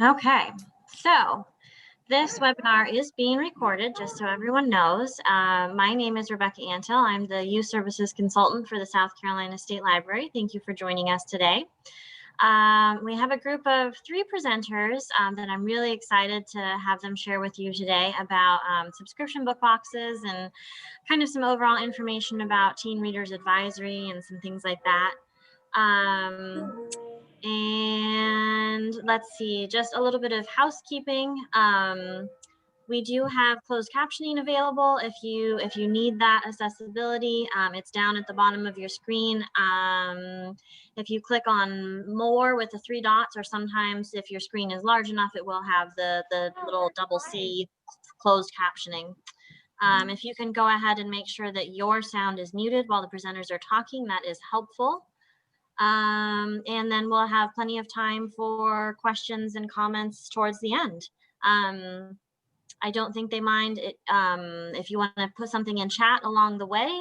Okay, so this webinar is being recorded, just so everyone knows. My name is Rebecca Antill. I'm the Youth Services Consultant for the South Carolina State Library. Thank you for joining us today. We have a group of 3 presenters that I'm really excited to have them share with you today about subscription book boxes and kind of some overall information about Teen Readers Advisory and some things like that. And let's see, just a little bit of housekeeping. We do have closed captioning available if you need that accessibility. It's down at the bottom of your screen. If you click on more with the 3 dots, or sometimes if your screen is large enough, it will have the little double C closed captioning. If you can go ahead and make sure that your sound is muted while the presenters are talking, that is helpful. And then we'll have plenty of time for questions and comments towards the end. I don't think they mind it, if you want to put something in chat along the way.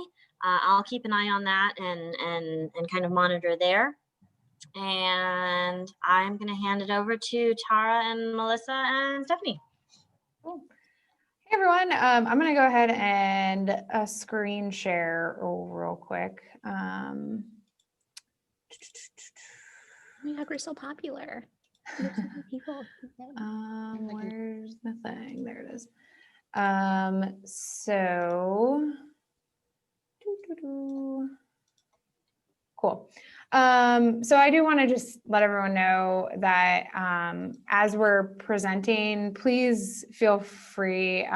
I'll keep an eye on that and kind of monitor there. And I'm going to hand it over to Tara and Melissa and Stephanie. Cool. Hey everyone, I'm going to go ahead and screen share real quick. Oh my God, we're so popular. There's so many people. Where's the thing? There it is. Cool. So I do want to just let everyone know that as we're presenting, please feel free.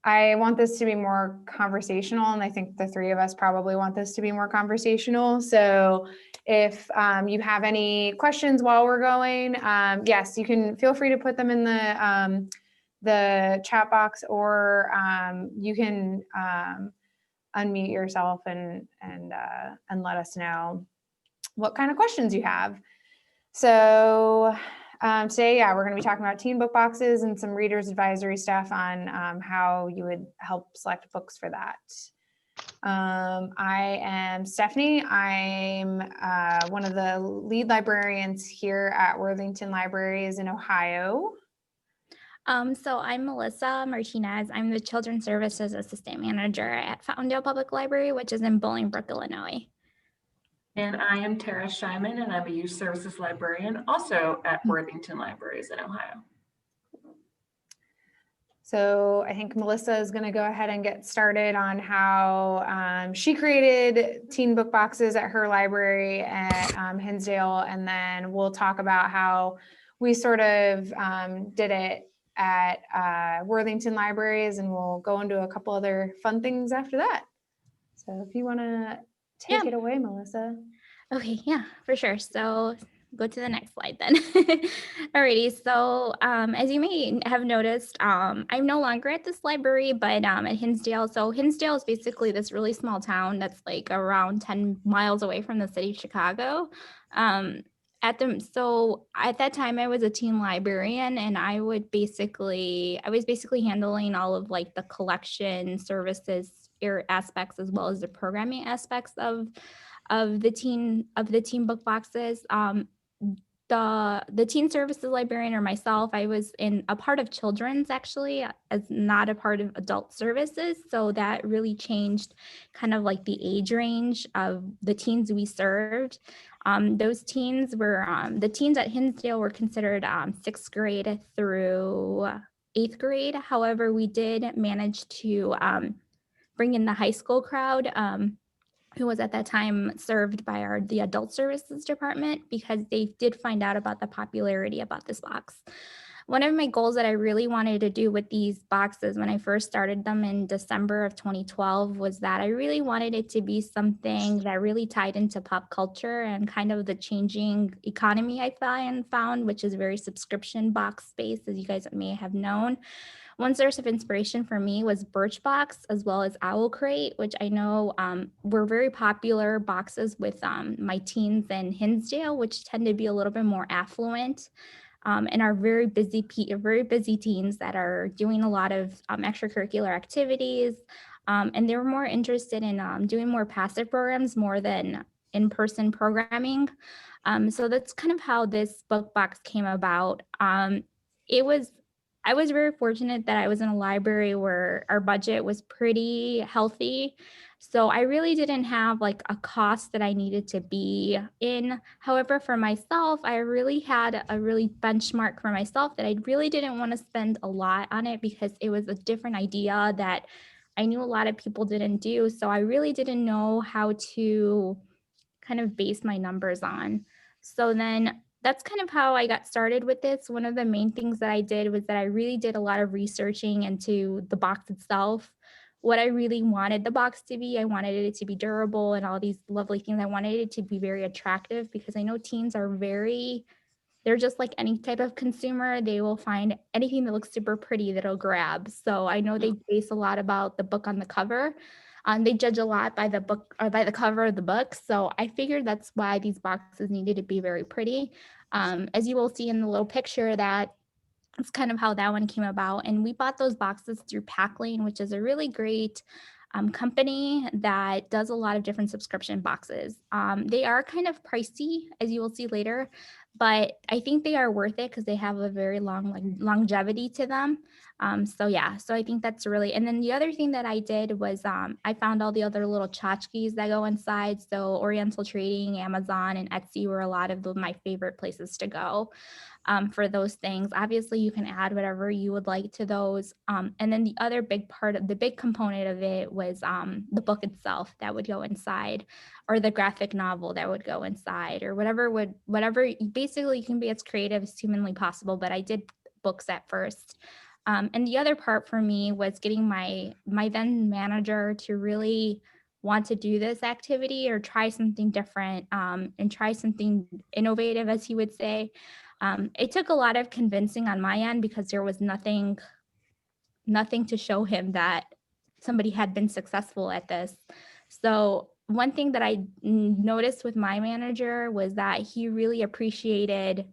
I want this to be more conversational, and I think the 3 of us probably want this to be more conversational. So if you have any questions while we're going, yes, you can feel free to put them in the chat box, or you can unmute yourself and let us know what kind of questions you have. So today, yeah, we're going to be talking about teen book boxes and some readers advisory stuff on how you would help select books for that. I am Stephanie. I'm one of the lead librarians here at Worthington Libraries in Ohio. So I'm Melisa Martinez. I'm the Children's Services Assistant Manager at Fountaindale Public Library, which is in Bolingbrook, Illinois. And I am Tara Shiman, and I'm a Youth Services Librarian also at Worthington Libraries in Ohio. So I think Melissa is going to go ahead and get started on how she created teen book boxes at her library at Hinsdale, and then we'll talk about how we sort of did it at Worthington Libraries, and we'll go into a couple other fun things after that. So if you want to take it away, Melissa. Okay, yeah, for sure. So go to the next slide then. Alrighty, so as you may have noticed, I'm no longer at this library, but at Hinsdale. So Hinsdale is basically this really small town that's like around 10 miles away from the city of Chicago. So at that time I was a teen librarian, and I was basically handling all of like the collection services aspects as well as the programming aspects of the teen book boxes. The teen services librarian, or myself, I was in a part of children's, actually, as not a part of adult services. So that really changed kind of like the age range of the teens we served. Those teens were, the teens at Hinsdale were considered 6th grade through 8th grade. However, we did manage to bring in the high school crowd, who was at that time served by the adult services department, because they did find out about the popularity about this box. One of my goals that I really wanted to do with these boxes when I first started them in December of 2012 was that I really wanted it to be something that really tied into pop culture and kind of the changing economy I found, which is very subscription box space, as you guys may have known. One source of inspiration for me was Birchbox, as well as Owl Crate, which I know were very popular boxes with my teens in Hinsdale, which tend to be a little bit more affluent and are very busy teens that are doing a lot of extracurricular activities. And they were more interested in doing more passive programs more than in-person programming. So that's kind of how this book box came about. I was very fortunate that I was in a library where our budget was pretty healthy. So I really didn't have like a cost that I needed to be in. However, for myself, I really had a really benchmark for myself that I really didn't want to spend a lot on it because it was a different idea that I knew a lot of people didn't do. So I really didn't know how to kind of base my numbers on. So then that's kind of how I got started with this. One of the main things that I did was that I really did a lot of researching into the box itself, what I really wanted the box to be. I wanted it to be durable and all these lovely things. I wanted it to be very attractive because I know teens are they're just like any type of consumer. They will find anything that looks super pretty that'll grab. So I know they base a lot about the book on the cover. They judge a lot by the book or by the cover of the book. So I figured that's why these boxes needed to be very pretty. As you will see in the little picture, that's kind of how that one came about. And we bought those boxes through Packlane, which is a really great company that does a lot of different subscription boxes. They are kind of pricey, as you will see later, but I think they are worth it because they have a very long longevity to them. So yeah, so I think that's really, and then the other thing that I did was I found all the other little tchotchkes that go inside. So Oriental Trading, Amazon, and Etsy were a lot of my favorite places to go. For those things. Obviously, you can add whatever you would like to those. And then the other big part of the big component of it was the book itself that would go inside, or the graphic novel that would go inside, or whatever, basically you can be as creative as humanly possible, but I did books at first. And the other part for me was getting my then manager to really want to do this activity or try something different and try something innovative, as he would say. It took a lot of convincing on my end because there was nothing to show him that somebody had been successful at this. So one thing that I noticed with my manager was that he really appreciated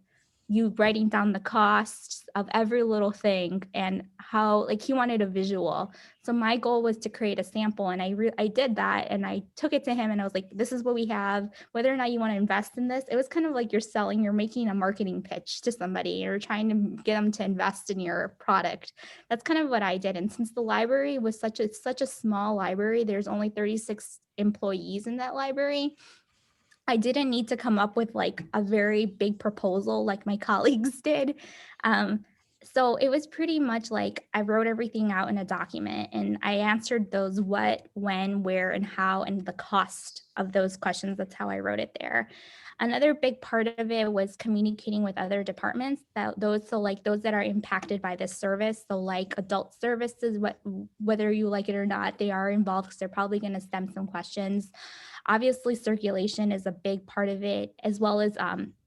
you writing down the costs of every little thing and how, like, he wanted a visual. So my goal was to create a sample, and I did that, and I took it to him and I was like, this is what we have, whether or not you want to invest in this. It was kind of like you're making a marketing pitch to somebody. You're trying to get them to invest in your product. That's kind of what I did. And since the library was such a small library, there's only 36 employees in that library, I didn't need to come up with like a very big proposal like my colleagues did. So it was pretty much like I wrote everything out in a document and I answered those what, when, where, and how, and the cost of those questions. That's how I wrote it there. Another big part of it was communicating with other departments, those that are impacted by this service. So like adult services, whether you like it or not, they are involved because they're probably going to stem some questions. Obviously, circulation is a big part of it, as well as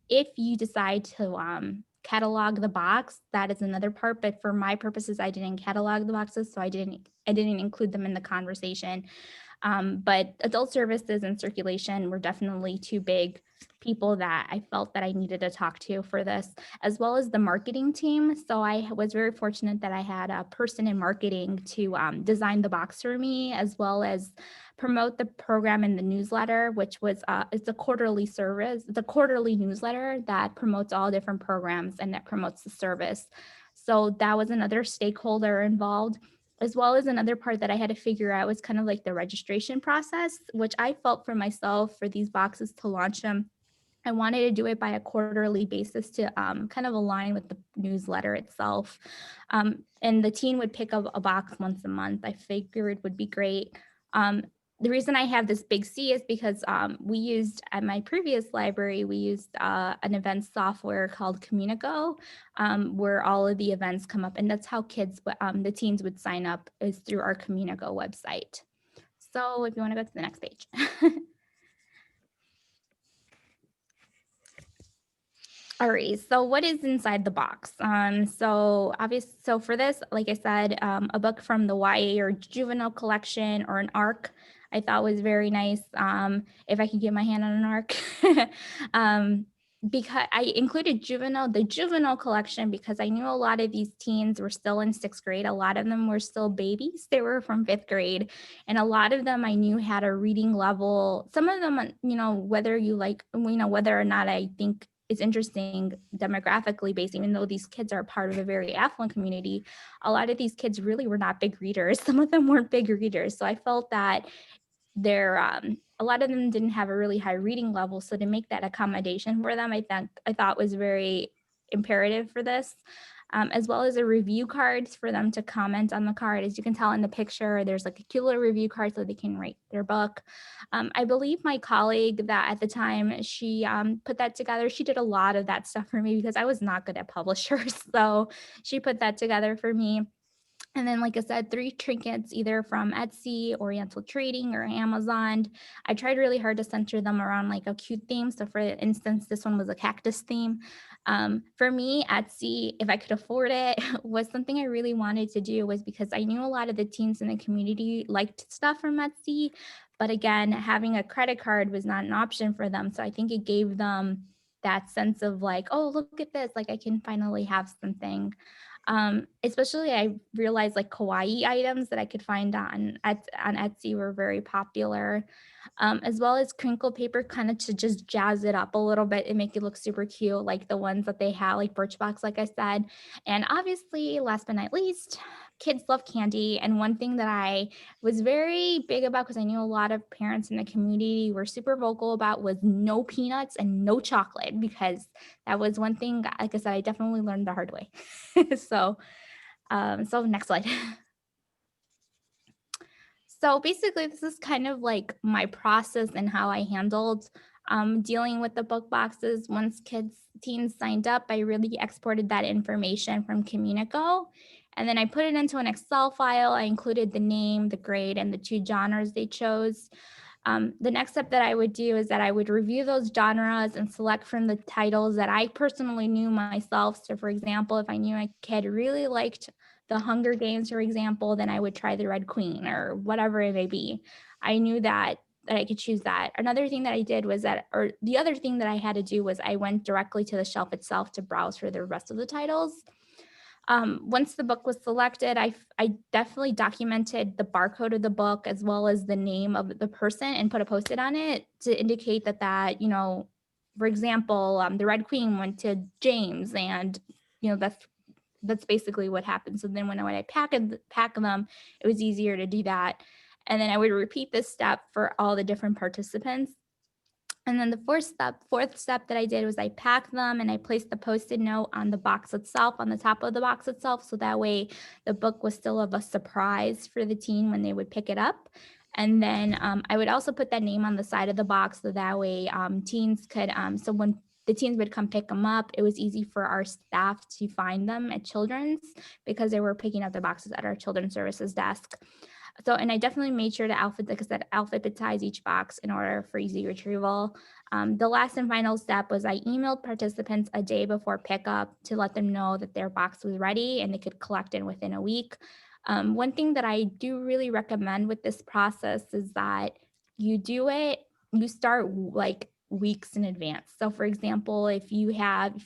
if you decide to catalog the box, that is another part. But for my purposes, I didn't catalog the boxes, so I didn't include them in the conversation. But adult services and circulation were definitely two big people that I felt that I needed to talk to for this, as well as the marketing team. So I was very fortunate that I had a person in marketing to design the box for me, as well as promote the program in the newsletter, which was it's a quarterly service, the quarterly newsletter that promotes all different programs and that promotes the service. So that was another stakeholder involved, as well as another part that I had to figure out was kind of like the registration process, which I felt for myself for these boxes to launch them. I wanted to do it by a quarterly basis to kind of align with the newsletter itself. And the teen would pick up a box once a month. I figured would be great. The reason I have this big C is because we used, at my previous library, we used an event software called Communico, where all of the events come up. And that's how the teens would sign up, is through our Communico website. So if you want to go to the next page. All right, so what is inside the box? So for this, like I said, a book from the YA or Juvenile Collection or an ARC, I thought was very nice. If I could get my hand on an ARC. because I included the juvenile collection, because I knew a lot of these teens were still in 6th grade. A lot of them were still babies. They were from 5th grade. And a lot of them I knew had a reading level. Some of them, whether or not I think it's interesting demographically based, even though these kids are part of a very affluent community, a lot of these kids really were not big readers. Some of them weren't big readers. So I felt that a lot of them didn't have a really high reading level. So to make that accommodation for them, I thought was very imperative for this, as well as a review cards for them to comment on the card. As you can tell in the picture, there's like a cute little review card so they can rate their book. I believe my colleague that at the time she put that together, she did a lot of that stuff for me because I was not good at publishers. So she put that together for me. And then, like I said, 3 trinkets, either from Etsy, Oriental Trading, or Amazon. I tried really hard to center them around like a cute theme. So for instance, this one was a cactus theme. For me, Etsy, if I could afford it, was something I really wanted to do, was because I knew a lot of the teens in the community liked stuff from Etsy. But again, having a credit card was not an option for them. So I think it gave them that sense of like, oh, look at this, like I can finally have something. Especially I realized like kawaii items that I could find on Etsy were very popular, as well as crinkle paper, kind of to just jazz it up a little bit and make it look super cute, like the ones that they have, like Birchbox, like I said. And obviously, last but not least, kids love candy. And one thing that I was very big about, because I knew a lot of parents in the community were super vocal about, was no peanuts and no chocolate, because that was one thing, like I said, I definitely learned the hard way. So next slide. So basically, this is kind of like my process and how I handled dealing with the book boxes. Once teens signed up, I really exported that information from Communico. And then I put it into an Excel file. I included the name, the grade, and the 2 genres they chose. The next step that I would do is that I would review those genres and select from the titles that I personally knew myself. So for example, if I knew a kid really liked the Hunger Games, for example, then I would try the Red Queen or whatever it may be. I knew that I could choose that. Another thing that I did was the other thing that I had to do was I went directly to the shelf itself to browse for the rest of the titles. Once the book was selected, I definitely documented the barcode of the book as well as the name of the person and put a Post-it on it to indicate that, for example, the Red Queen went to James, and, that's basically what happened. So then when I pack them, it was easier to do that. And then I would repeat this step for all the different participants. And then the fourth step that I did was I packed them and I placed the Post-it note on the box itself, on the top of the box itself. So that way the book was still of a surprise for the teen when they would pick it up. And then I would also put that name on the side of the box, so that way teens could, so when the teens would come pick them up, it was easy for our staff to find them at Children's, because they were picking up the boxes at our Children's Services desk. So, and I definitely made sure to alphabetize each box in order for easy retrieval. The last and final step was I emailed participants a day before pickup to let them know that their box was ready and they could collect it within a week. One thing that I do really recommend with this process is that you start like weeks in advance. So for example, if you have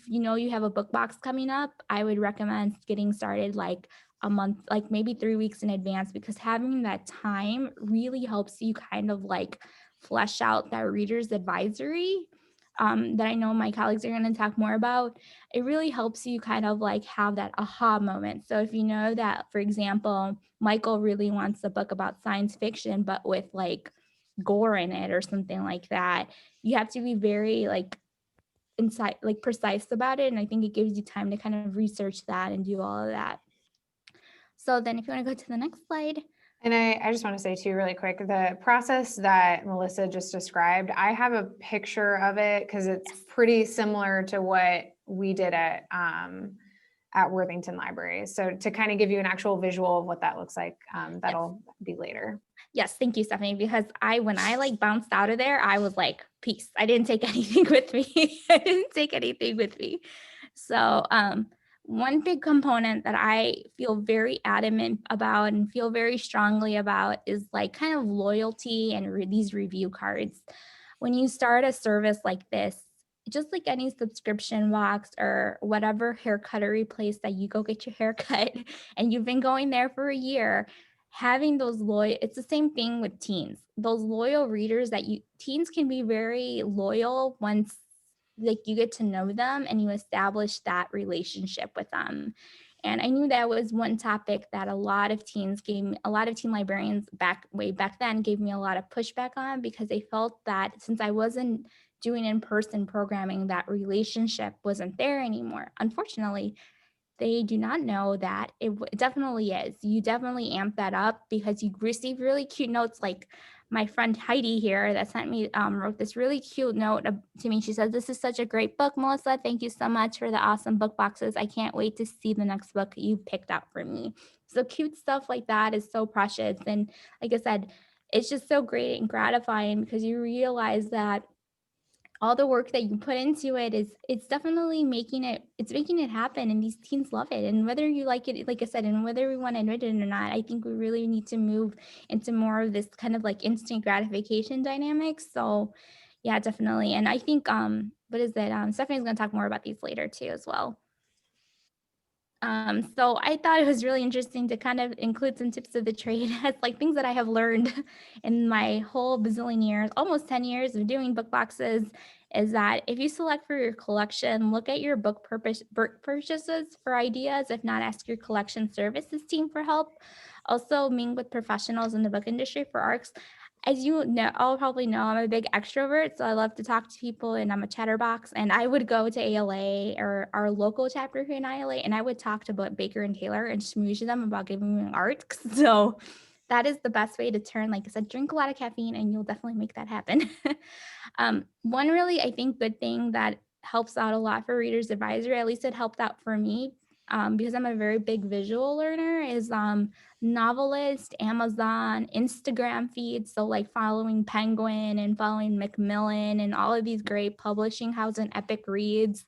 a book box coming up, I would recommend getting started like a month, like maybe 3 weeks in advance, because having that time really helps you kind of like flesh out that reader's advisory that I know my colleagues are going to talk more about. It really helps you kind of like have that aha moment. So if you know that, for example, Michael really wants a book about science fiction, but with like gore in it or something like that, you have to be very precise about it. And I think it gives you time to kind of research that and do all of that. So then if you want to go to the next slide. And I just want to say too, really quick, the process that Melissa just described, I have a picture of it because it's pretty similar to what we did at Worthington Libraries. So to kind of give you an actual visual of what that looks like, that'll be later. Yes, thank you, Stephanie, because when I like bounced out of there, I was like, peace. I didn't take anything with me. So one big component that I feel very adamant about and feel very strongly about is like kind of loyalty and these review cards. When you start a service like this, just like any subscription box or whatever hair cuttery place that you go get your hair cut and you've been going there for a year, having those loyal, it's the same thing with teens, those loyal readers that teens can be very loyal once like you get to know them and you establish that relationship with them. And I knew that was one topic that a lot of teen librarians way back then gave me a lot of pushback on, because they felt that since I wasn't doing in-person programming, that relationship wasn't there anymore. Unfortunately, they do not know that it definitely is. You definitely amp that up because you receive really cute notes. Like my friend Heidi here that sent me, wrote this really cute note to me. She says, "This is such a great book, Melissa. Thank you so much for the awesome book boxes. I can't wait to see the next book you picked out for me." So cute stuff like that is so precious. And like I said, it's just so great and gratifying because you realize that all the work that you put into it it's definitely making it happen, and these teens love it. And whether you like it, like I said, and whether we want to admit it or not, I think we really need to move into more of this kind of like instant gratification dynamics. So yeah, definitely. And I think what is it, Stephanie's going to talk more about these later too as well. So I thought it was really interesting to kind of include some tips of the trade as like things that I have learned in my whole bazillion years, almost 10 years of doing book boxes, is that if you select for your collection, look at your book purchases for ideas. If not, ask your collection services team for help. Also, meet with professionals in the book industry for ARCs. As you know, I'll probably know, I'm a big extrovert, so I love to talk to people and I'm a chatterbox. And I would go to ALA or our local chapter here in ILA, and I would talk to Baker and Taylor and smooch them about giving me art. So that is the best way to turn, like I said, drink a lot of caffeine and you'll definitely make that happen. One really, I think, good thing that helps out a lot for Reader's Advisory, at least it helped out for me, because I'm a very big visual learner, is Novelist, Amazon, Instagram feeds. So like following Penguin and following Macmillan and all of these great publishing houses and Epic Reads.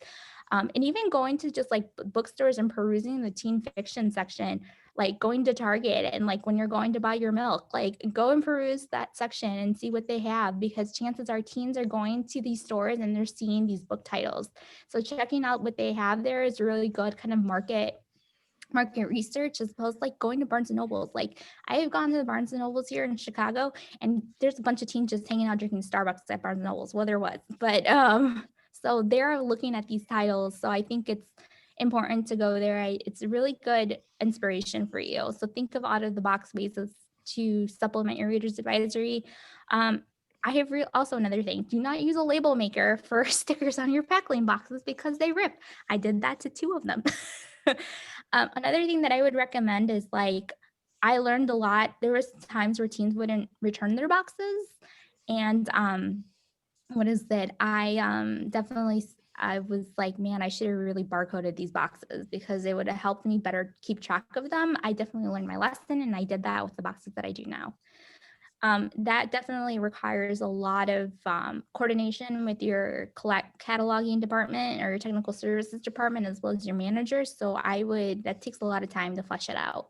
And even going to just like bookstores and perusing the teen fiction section, like going to Target and like when you're going to buy your milk, like go and peruse that section and see what they have, because chances are teens are going to these stores and they're seeing these book titles. So checking out what they have there is really good kind of market research, as opposed to like going to Barnes and Nobles. Like I have gone to the Barnes and Nobles here in Chicago and there's a bunch of teens just hanging out drinking Starbucks at Barnes and Nobles. Well, there was, but so they're looking at these titles. So I think it's important to go there. It's a really good inspiration for you. So think of out of the box ways to supplement your Reader's Advisory. I have also another thing. Do not use a label maker for stickers on your packling boxes because they rip. I did that to 2 of them. Another thing that I would recommend is like, I learned a lot. There was times where teens wouldn't return their boxes. And what is that? I was like, man, I should have really barcoded these boxes because it would have helped me better keep track of them. I definitely learned my lesson and I did that with the boxes that I do now. That definitely requires a lot of coordination with your cataloging department or your technical services department, as well as your manager. So that takes a lot of time to flesh it out.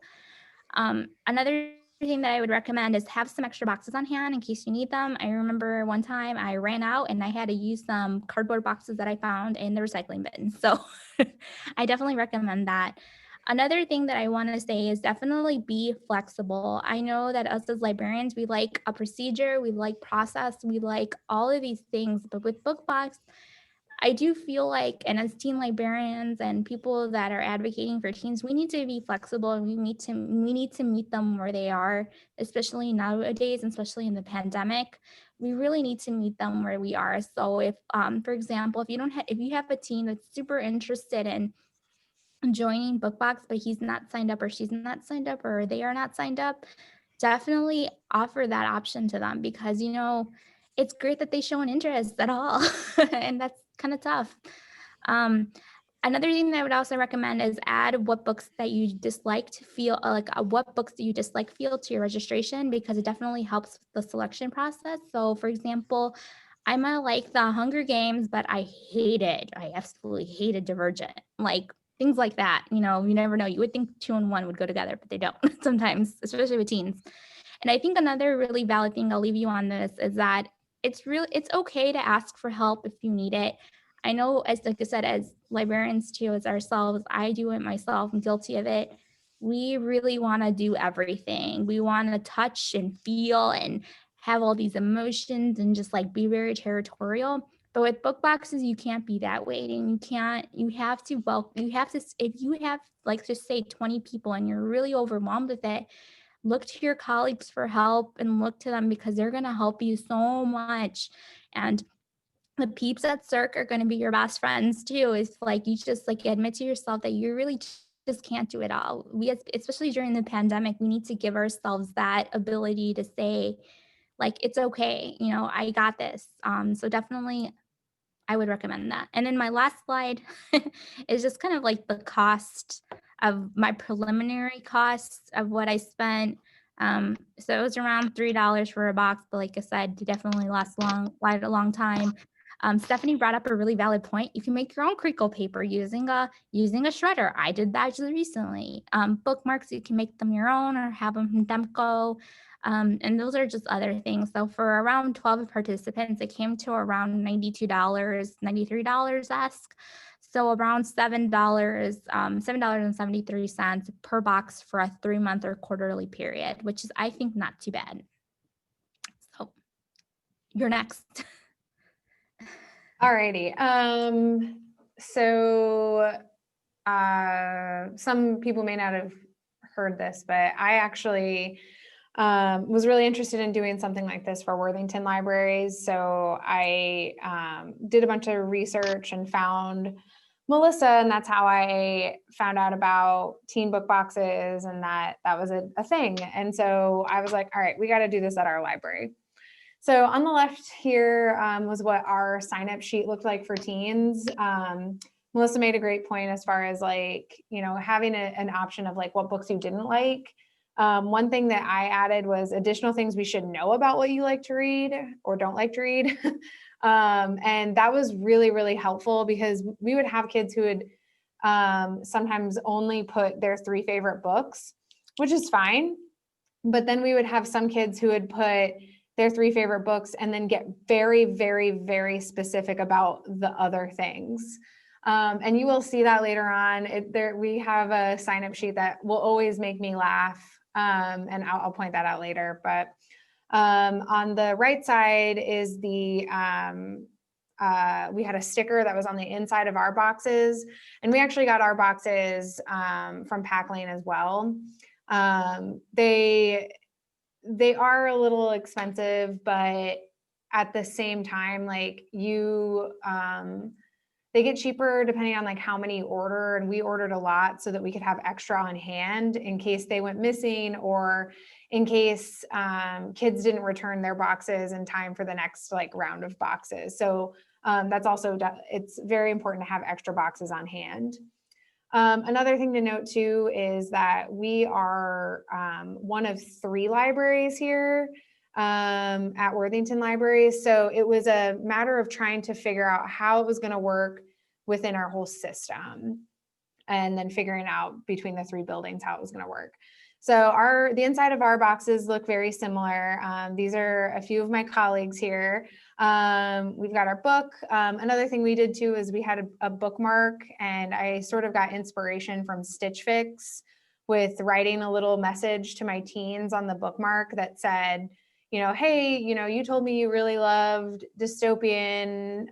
Another thing that I would recommend is have some extra boxes on hand in case you need them. I remember one time I ran out and I had to use some cardboard boxes that I found in the recycling bin. So I definitely recommend that. Another thing that I want to say is definitely be flexible. I know that us as librarians, we like a procedure, we like process, we like all of these things, but with BookBox, I do feel like, and as teen librarians and people that are advocating for teens, we need to be flexible and we need to meet them where they are, especially nowadays, especially in the pandemic. We really need to meet them where we are. So if, for example, if you have a teen that's super interested in joining BookBox, but he's not signed up or she's not signed up or they are not signed up, definitely offer that option to them, because, it's great that they show an interest at all. And that's kind of tough. Another thing that I would also recommend is add what books that you dislike to feel what books do you dislike field to your registration, because it definitely helps the selection process. So for example, I might like the Hunger Games, but I absolutely hated Divergent. Like things like that, you never know. You would think 2 and 1 would go together, but they don't sometimes, especially with teens. And I think another really valid thing, I'll leave you on this, is that it's okay to ask for help if you need it. I know, as like I said, as librarians too, as ourselves, I do it myself, I'm guilty of it. We really want to do everything. We want to touch and feel and have all these emotions and just like be very territorial. But with book boxes, you can't be that way. And you have to, if you have, like, just say 20 people and you're really overwhelmed with it, look to your colleagues for help and look to them, because they're going to help you so much. And the peeps at Cirque are going to be your best friends too. Is like, you just like admit to yourself that you really just can't do it all. Especially during the pandemic, we need to give ourselves that ability to say, like, it's okay, I got this. So definitely I would recommend that. And then my last slide is just kind of like the cost of my preliminary costs of what I spent. So it was around $3 for a box, but like I said, it definitely lasts quite a long time. Stephanie brought up a really valid point. You can make your own crinkle paper using a shredder. I did that just recently. Bookmarks, you can make them your own or have them from Demco. And those are just other things. So for around 12 participants, it came to around $92, $93-esque. So around $7, $7.73 per box for a 3-month or quarterly period, which is, I think, not too bad. So you're next. Alrighty. So some people may not have heard this, but I actually was really interested in doing something like this for Worthington Libraries. So I did a bunch of research and found Melisa, and that's how I found out about teen book boxes and that was a thing. And so I was like, all right, we got to do this at our library. So on the left here was what our sign-up sheet looked like for teens. Melisa made a great point as far as like, having an option of like what books you didn't like. One thing that I added was additional things we should know about what you like to read or don't like to read. And that was really, really helpful, because we would have kids who would sometimes only put their 3 favorite books, which is fine. But then we would have some kids who would put their 3 favorite books and then get very, very, very specific about the other things. And you will see that later on. We have a sign-up sheet that will always make me laugh. And I'll point that out later. But on the right side is we had a sticker that was on the inside of our boxes, and we actually got our boxes from Pack Lane as well. They are a little expensive, but at the same time, like they get cheaper depending on like how many you order. And we ordered a lot so that we could have extra on hand in case they went missing, or in case kids didn't return their boxes in time for the next like round of boxes. So that's also, it's very important to have extra boxes on hand. Another thing to note too is that we are one of 3 libraries here at Worthington Libraries. So it was a matter of trying to figure out how it was going to work within our whole system, and then figuring out between the 3 buildings how it was going to work. So the inside of our boxes look very similar. These are a few of my colleagues here. We've got our book. Another thing we did too is we had a bookmark, and I sort of got inspiration from Stitch Fix with writing a little message to my teens on the bookmark that said, hey, you told me you really loved dystopian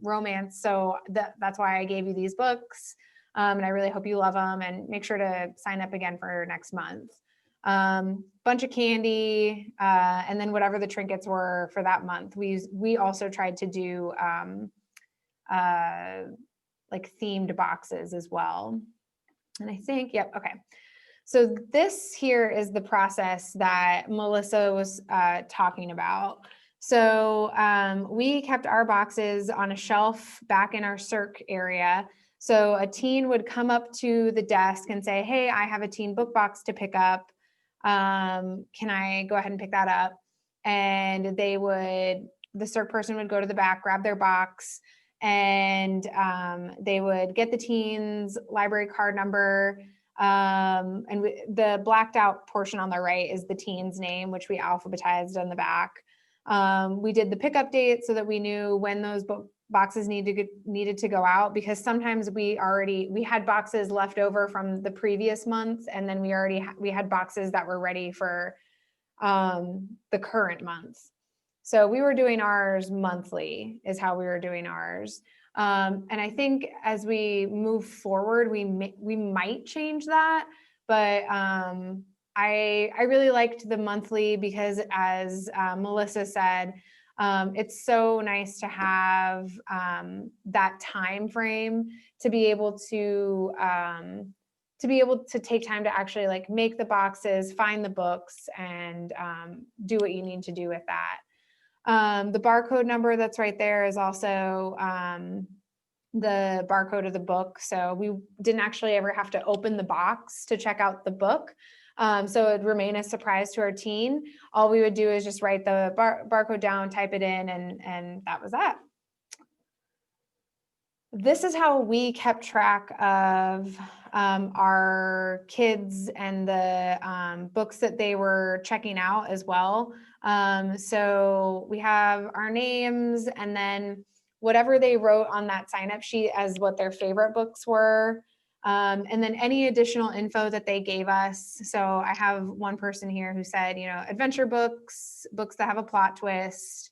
romance, so that's why I gave you these books. And I really hope you love them, and make sure to sign up again for next month. Bunch of candy, and then whatever the trinkets were for that month. We also tried to do like themed boxes as well. And I think, yep, okay. So this here is the process that Melisa was talking about. So we kept our boxes on a shelf back in our Cirque area. So a teen would come up to the desk and say, hey, I have a teen book box to pick up. Can I go ahead and pick that up? And the Cirque person would go to the back, grab their box, and they would get the teen's library card number. And the blacked out portion on the right is the teen's name, which we alphabetized on the back. We did the pickup date so that we knew when those boxes needed to go out, because sometimes we had boxes left over from the previous month, and then we had boxes that were ready for the current month. So we were doing ours monthly is how we were doing ours. And I think as we move forward, we might change that, but I really liked the monthly because, as Melissa said, it's so nice to have that time frame to be able to take time to actually like make the boxes, find the books, and do what you need to do with that. The barcode number that's right there is also the barcode of the book. So we didn't actually ever have to open the box to check out the book. So it would remain a surprise to our teen. All we would do is just write the barcode down, type it in, and that was that. This is how we kept track of our kids and the books that they were checking out as well. So we have our names, and then whatever they wrote on that sign-up sheet as what their favorite books were. And then any additional info that they gave us. So I have one person here who said, adventure books, books that have a plot twist,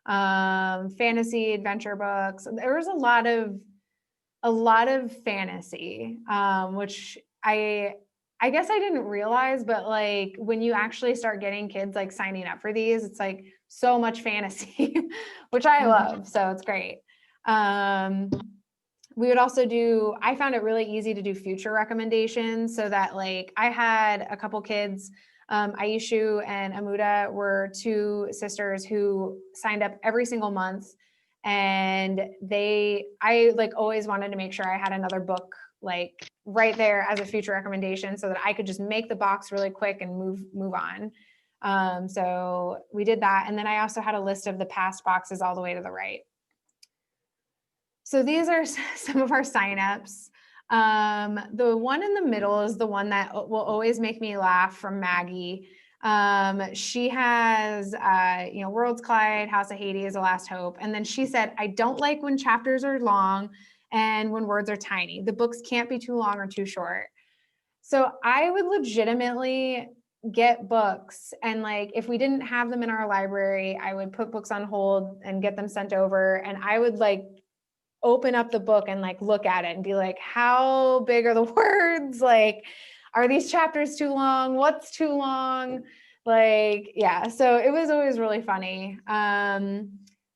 fantasy adventure books. There was a lot of fantasy, which I guess I didn't realize, but like when you actually start getting kids like signing up for these, it's like so much fantasy, which I love. So it's great. We would also I found it really easy to do future recommendations, so that like I had a couple kids, Aishu and Amuda were two sisters who signed up every single month. And I like always wanted to make sure I had another book like right there as a future recommendation, so that I could just make the box really quick and move on. So we did that. And then I also had a list of the past boxes all the way to the right. So these are some of our signups. The one in the middle is the one that will always make me laugh, from Maggie. She has, Worlds Collide, House of Hades, The Last Hope. And then she said, I don't like when chapters are long and when words are tiny. The books can't be too long or too short. So I would legitimately get books, and like, if we didn't have them in our library, I would put books on hold and get them sent over. And I would like open up the book and like look at it and be like, how big are the words? Like, are these chapters too long? What's too long? Like, yeah, so it was always really funny.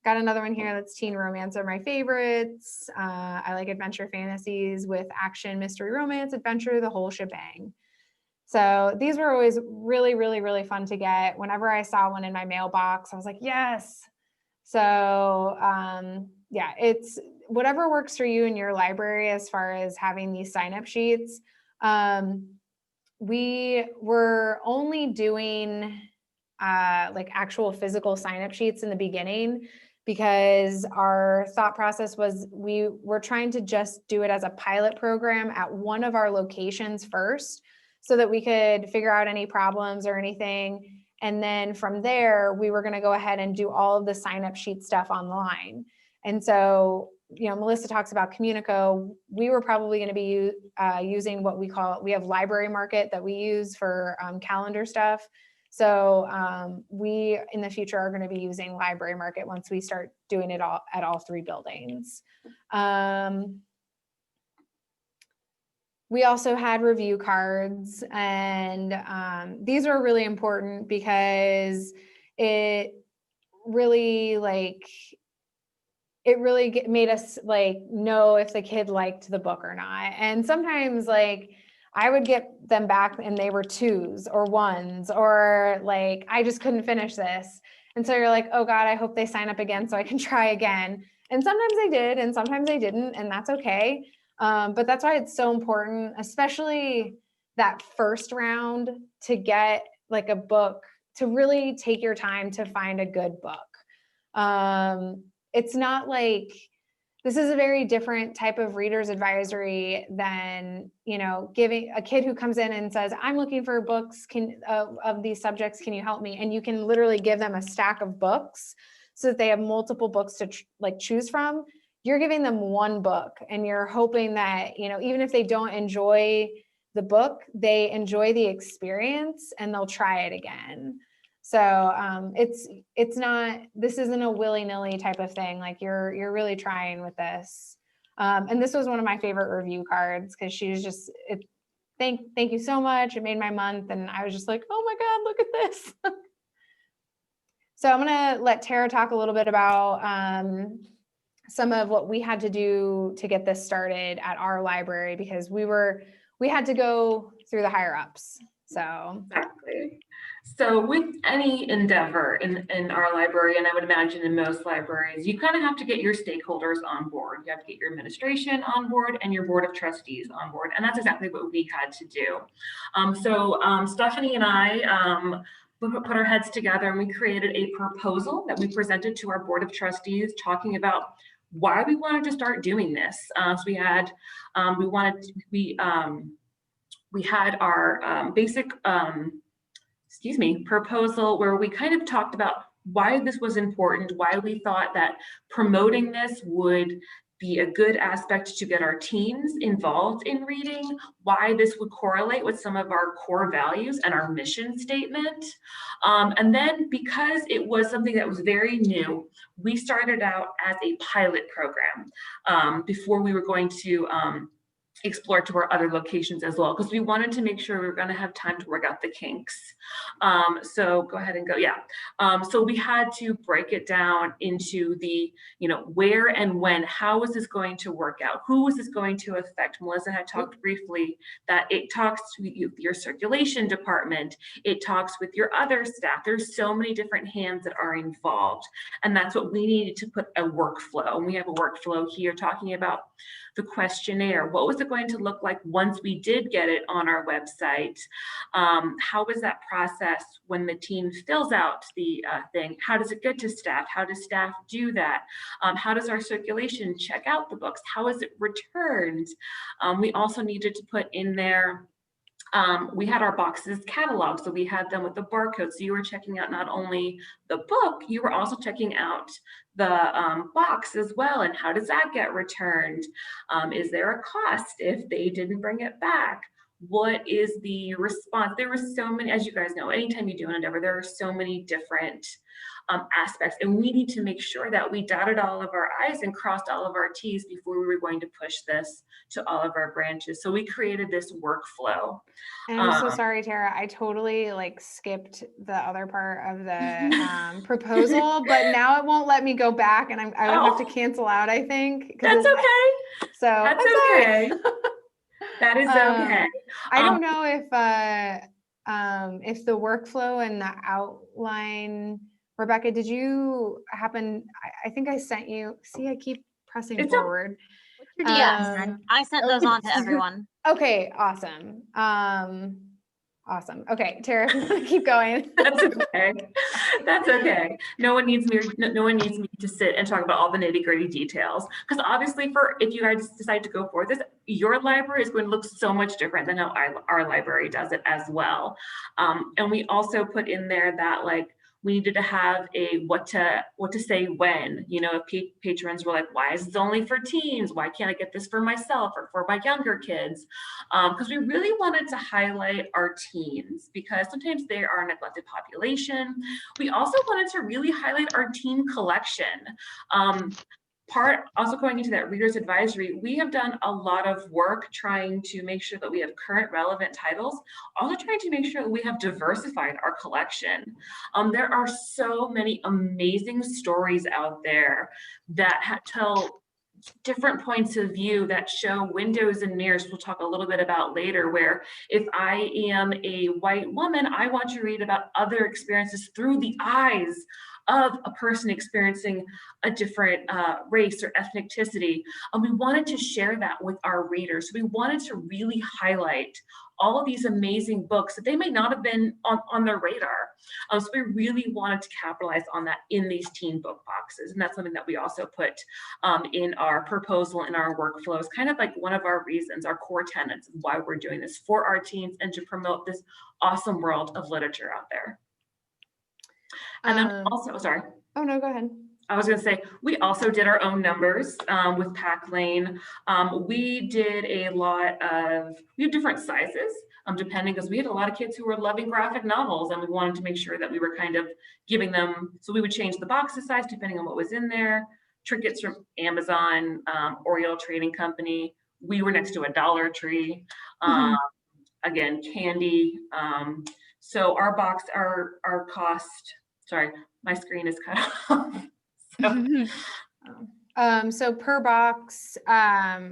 Got another one here that's teen romance are my favorites. I like adventure fantasies with action, mystery, romance, adventure, the whole shebang. So these were always really, really, really fun to get. Whenever I saw one in my mailbox, I was like, yes. So yeah, it's whatever works for you in your library as far as having these sign-up sheets. We were only doing like actual physical sign-up sheets in the beginning, because our thought process was we were trying to just do it as a pilot program at one of our locations first, so that we could figure out any problems or anything. And then from there, we were going to go ahead and do all of the sign-up sheet stuff online. And so, Melissa talks about Communico. We were probably going to be using what we have Library Market that we use for calendar stuff. So we, in the future, are going to be using Library Market once we start doing it all at all three buildings. We also had review cards, and these were really important because it really made us like know if the kid liked the book or not. And sometimes like I would get them back and they were 2s or 1s, or like, I just couldn't finish this. And so you're like, oh God, I hope they sign up again so I can try again. And sometimes they did, and sometimes they didn't, and that's okay. But that's why it's so important, especially that first round, to get like a book, to really take your time to find a good book. It's not like, this is a very different type of reader's advisory than, giving a kid who comes in and says, I'm looking for books of these subjects, can you help me? And you can literally give them a stack of books so that they have multiple books to choose from. you're giving them one book and you're hoping that, you know, even if they don't enjoy the book, they enjoy the experience and they'll try it again. So it's not, this isn't a willy-nilly type of thing. Like you're really trying with this. And this was one of my favorite review cards because she was just, thank you so much. It made my month. And I was just like, oh my God, look at this. So I'm gonna let Tara talk a little bit about some of what we had to do to get this started at our library, because we had to go through the higher ups. So exactly. So with any endeavor in our library, and I would imagine in most libraries, you kind of have to get your stakeholders on board. You have to get your administration on board and your board of trustees on board. And that's exactly what we had to do. Stephanie and I we put our heads together and we created a proposal that we presented to our board of trustees talking about why we wanted to start doing this. So we had our basic proposal where we kind of talked about why this was important, why we thought that promoting this would be a good aspect to get our teens involved in reading, why this would correlate with some of our core values and our mission statement. And then because it was something that was very new, we started out as a pilot program before we were going to explore to our other locations as well, because we wanted to make sure we were going to have time to work out the kinks. So go ahead and go. Yeah. So we had to break it down into the, where and when, how is this going to work out? Who is this going to affect? Melissa had talked briefly that it talks to your circulation department. It talks with your other staff. There's so many different hands that are involved. And that's what we needed to put a workflow. And we have a workflow here talking about the questionnaire. What was it going to look like once we did get it on our website? How was that process when the team fills out the thing? How does it get to staff? How does staff do that? How does our circulation check out the books? How is it returned? We also needed to put in there, we had our boxes cataloged, so we had them with the barcode. So you were checking out not only the book, you were also checking out the box as well. And how does that get returned? Is there a cost if they didn't bring it back? What is the response? There were so many, as you guys know, anytime you do an endeavor, there are so many different aspects, and we need to make sure that we dotted all of our I's and crossed all of our T's before we were going to push this to all of our branches. So we created this workflow. And I'm so sorry, Tara, I totally skipped the other part of the proposal, but now it won't let me go back, and I would have to cancel out, I think. That's okay. So that's okay. That is okay. I don't know if the workflow and the outline, Rebecca, did you happen? I think I sent you. See, I keep pressing forward. What's your DM? I sent those on to everyone. Okay, awesome. Awesome. Okay, Tara, keep going. That's okay. That's okay. No one needs me to sit and talk about all the nitty-gritty details. Because obviously, if you guys decide to go for this, your library is going to look so much different than how our library does it as well. And we also put in there that we needed to have a what to say when, if patrons were like, why is this only for teens? Why can't I get this for myself or for my younger kids? Because we really wanted to highlight our teens because sometimes they are a neglected population. We also wanted to really highlight our teen collection. Also going into that reader's advisory, we have done a lot of work trying to make sure that we have current relevant titles, also trying to make sure that we have diversified our collection. There are so many amazing stories out there that tell different points of view, that show windows and mirrors we'll talk a little bit about later, where if I am a white woman, I want to read about other experiences through the eyes of a person experiencing a different race or ethnicity. We wanted to share that with our readers. So we wanted to really highlight all of these amazing books that they may not have been on their radar. So we really wanted to capitalize on that in these teen book boxes. And that's something that we also put in our proposal, in our workflows, kind of like one of our reasons, our core tenets of why we're doing this for our teens and to promote this awesome world of literature out there. And then also, sorry. Oh, no, go ahead. I was going to say, we also did our own numbers with Pack Lane. We did a lot of, we have different sizes depending, because we had a lot of kids who were loving graphic novels, and we wanted to make sure that we were kind of giving them, so we would change the boxes size depending on what was in there. Trinkets from Amazon, Oriole Trading Company. We were next to a Dollar Tree. Again, candy. So our box, our cost, sorry, my screen is cut off. So per box,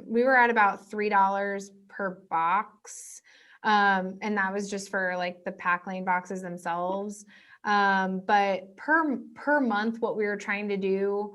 we were at about $3 per box. And that was just for like the Pack Lane boxes themselves. But per month, what we were trying to do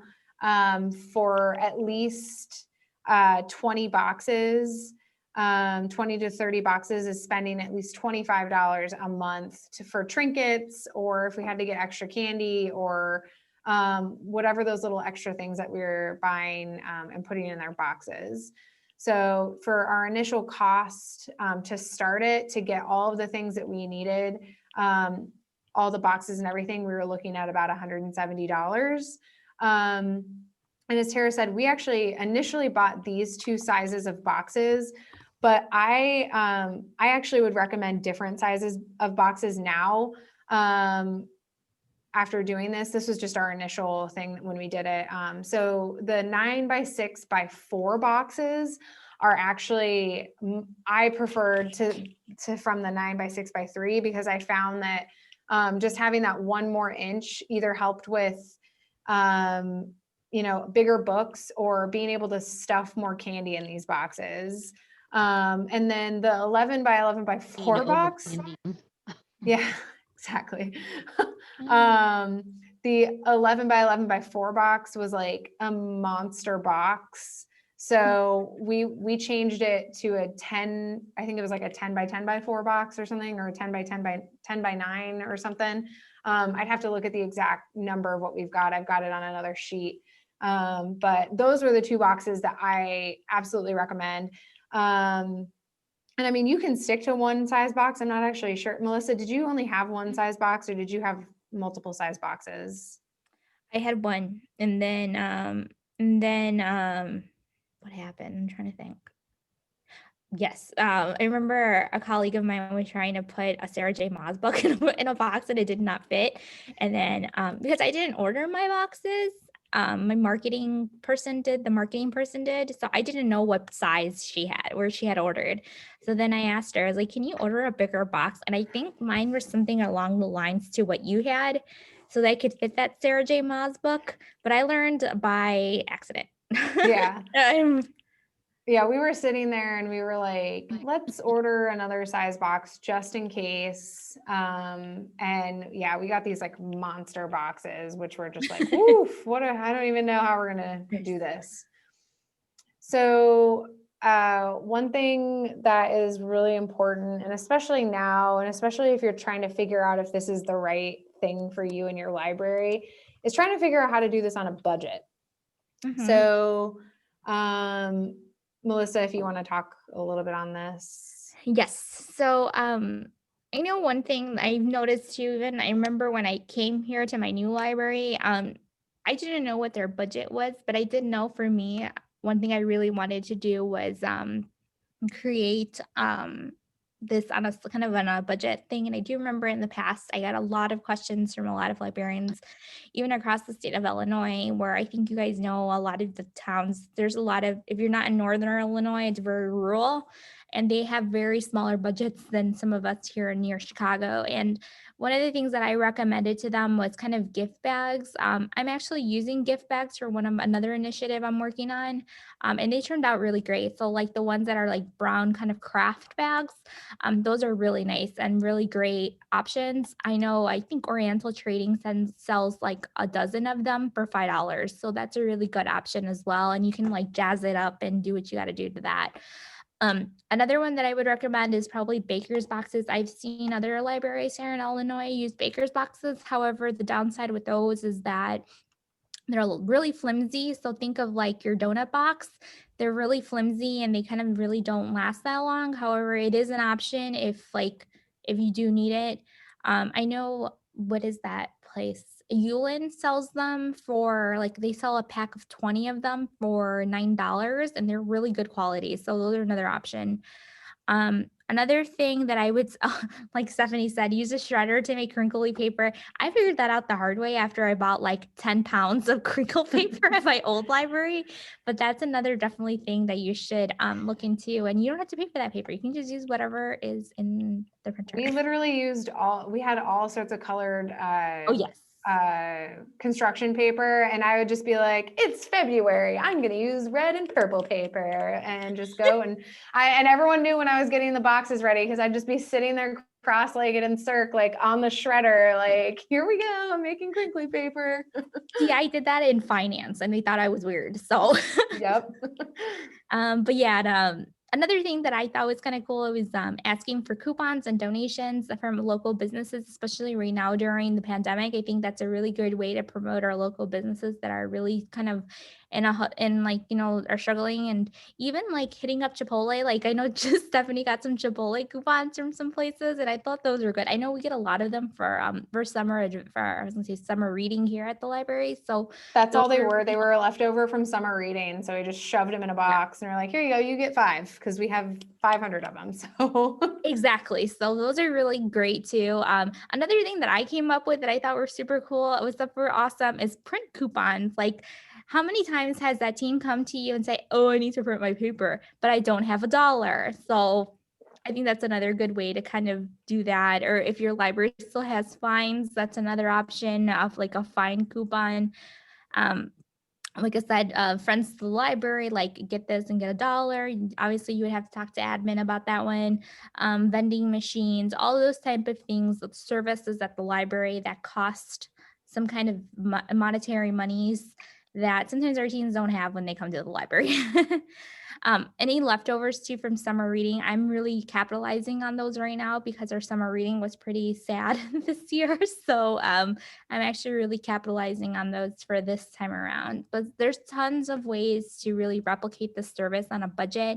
for at least 20 boxes, 20 to 30 boxes is spending at least $25 a month for trinkets, or if we had to get extra candy, or whatever those little extra things that we were buying and putting in their boxes. So for our initial cost to start it, to get all of the things that we needed, all the boxes and everything, we were looking at about $170. And as Tara said, we actually initially bought these two sizes of boxes, but I actually would recommend different sizes of boxes now. After doing this was just our initial thing when we did it. So the 9x6x4 boxes are actually, I preferred to from the 9x6x3, because I found that just having that one more inch either helped with, bigger books, or being able to stuff more candy in these boxes. And then the 11x11x4 box. Yeah. Exactly. The 11x11x4 box was like a monster box. So we changed it to a 10, I think it was like a 10x10x4 box or something, or a 10x10x9 or something. I'd have to look at the exact number of what we've got. I've got it on another sheet. But those were the two boxes that I absolutely recommend. And I mean, you can stick to one size box. I'm not actually sure. Melissa, did you only have one size box, or did you have multiple size boxes? I had one, and then what happened? I'm trying to think. Yes, I remember a colleague of mine was trying to put a Sarah J. Maas book in a box, and it did not fit. And then because I didn't order my boxes, my marketing person did, so I didn't know what size she had, where she had ordered. So then I asked her, I was like, can you order a bigger box? And I think mine was something along the lines to what you had, so that I could fit that Sarah J. Maas book. But I learned by accident. Yeah. Yeah, we were sitting there and we were like, let's order another size box just in case. And yeah, we got these like monster boxes, which were just like, oof, I don't even know how we're going to do this. So one thing that is really important, and especially now, and especially if you're trying to figure out if this is the right thing for you in your library, is trying to figure out how to do this on a budget. So, Melissa, if you want to talk a little bit on this. Yes. So I know one thing I've noticed too, even I remember when I came here to my new library, I didn't know what their budget was, but I did know for me, one thing I really wanted to do was create this on a kind of on a budget thing. And I do remember in the past, I got a lot of questions from a lot of librarians, even across the state of Illinois, where I think you guys know a lot of the towns, there's a lot of, if you're not in Northern Illinois, it's very rural, and they have very smaller budgets than some of us here near Chicago. And one of the things that I recommended to them was kind of gift bags. I'm actually using gift bags for another initiative I'm working on, and they turned out really great. So like the ones that are like brown kind of craft bags, those are really nice and really great options. I think Oriental Trading sells like a dozen of them for $5. So that's a really good option as well. And you can like jazz it up and do what you got to do to that. Another one that I would recommend is probably baker's boxes. I've seen other libraries here in Illinois use baker's boxes. However, the downside with those is that they're really flimsy. So think of like your donut box. They're really flimsy and they kind of really don't last that long. However, it is an option if you do need it. I know, what is that place Yulin sells them for like, they sell a pack of 20 of them for $9, and they're really good quality. So those are another option. Another thing that I would, like Stephanie said, use a shredder to make crinkly paper. I figured that out the hard way after I bought like 10 pounds of crinkle paper at my old library. But that's another definitely thing that you should look into. And you don't have to pay for that paper. You can just use whatever is in the printer. We literally used we had all sorts of colored Oh, yes. construction paper, and I would just be like, it's February, I'm going to use red and purple paper, and just go. And everyone knew when I was getting the boxes ready, because I'd just be sitting there cross-legged and circ, like on the shredder, like, here we go, I'm making crinkly paper. See, I did that in finance and they thought I was weird. So Yep. but yeah, another thing that I thought was kind of cool was asking for coupons and donations from local businesses, especially right now during the pandemic. I think that's a really good way to promote our local businesses that are really kind of in like, you know, are struggling, and even like hitting up Chipotle. Like I know just Stephanie got some Chipotle coupons from some places, and I thought those were good. I know we get a lot of them for summer, I was gonna say summer reading here at the library. So that's all they were. They were left over from summer reading. So we just shoved them in a box and we're like, here you go, you get 5, because we have 500 of them. So exactly. So those are really great too. Another thing that I came up with that I thought were super cool, it was super awesome, is print coupons. Like, how many times has that team come to you and say, oh, I need to print my paper, but I don't have $1? So I think that's another good way to kind of do that. Or if your library still has fines, that's another option of like a fine coupon. Like I said, friends to the library, like get this and get $1. Obviously, you would have to talk to admin about that one. Vending machines, all those type of things, services at the library that cost some kind of monetary monies that sometimes our teens don't have when they come to the library. Any leftovers too from summer reading, I'm really capitalizing on those right now because our summer reading was pretty sad this year. So I'm actually really capitalizing on those for this time around. But there's tons of ways to really replicate the service on a budget,